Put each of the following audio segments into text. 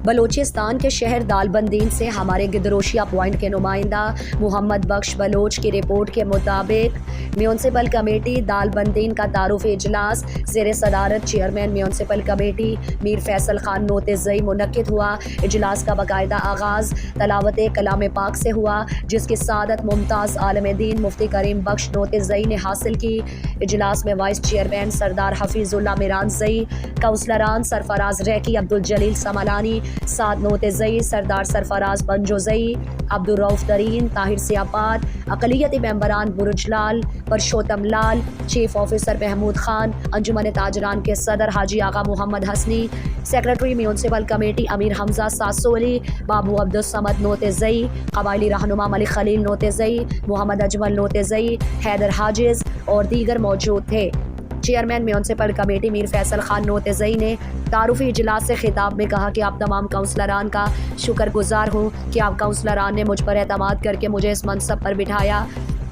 بلوچستان کے شہر دالبندین سے ہمارے گدروشیا پوائنٹ کے نمائندہ محمد بخش بلوچ کی رپورٹ کے مطابق میونسپل کمیٹی دالبندین کا تعارفی اجلاس زیر صدارت چیئرمین میونسپل کمیٹی میر فیصل خان نوتزئی منعقد ہوا۔ اجلاس کا باقاعدہ آغاز تلاوت کلام پاک سے ہوا، جس کی سعادت ممتاز عالم دین مفتی کریم بخش نوتزئی نے حاصل کی۔ اجلاس میں وائس چیئرمین سردار حفیظ اللہ میرانزئی، کونسلران سرفراز ریکی، عبدالجلیل سملانی، سعد نوتزئی، سردار سرفراز پنجوزئی، عبدالرؤف ترین، طاہر سیاپات، اقلیتی ممبران برج لال، پرشوتم لال، چیف آفیسر محمود خان، انجمن تاجران کے صدر حاجی Agha Muhammad Hasani, secretary municipal committee امیر حمزہ ساسولی، بابو عبدالصمد نوتزئی، قبائلی رہنما ملک خلیل نوتزئی، محمد اجمل نوتزئی، حیدر حاجز اور دیگر موجود تھے۔ چیئرمین میونسپل کمیٹی میر فیصل خان نوتزئی نے تعارفی اجلاس سے خطاب میں کہا کہ آپ تمام کونسلران کا شکر گزار ہوں کہ آپ کونسلران نے مجھ پر اعتماد کر کے مجھے اس منصب پر بٹھایا۔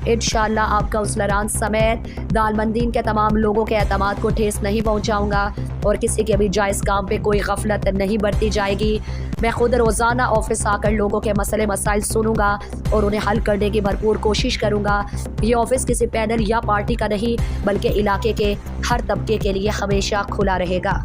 انشاءاللہ آپ کونسلران سمیت دالبندین کے تمام لوگوں کے اعتماد کو ٹھیس نہیں پہنچاؤں گا اور کسی کے بھی جائز کام پہ کوئی غفلت نہیں برتی جائے گی۔ میں خود روزانہ آفس آ کر لوگوں کے مسئلے مسائل سنوں گا اور انہیں حل کرنے کی بھرپور کوشش کروں گا۔ یہ آفس کسی پینل یا پارٹی کا نہیں بلکہ علاقے کے ہر طبقے کے لیے ہمیشہ کھلا رہے گا۔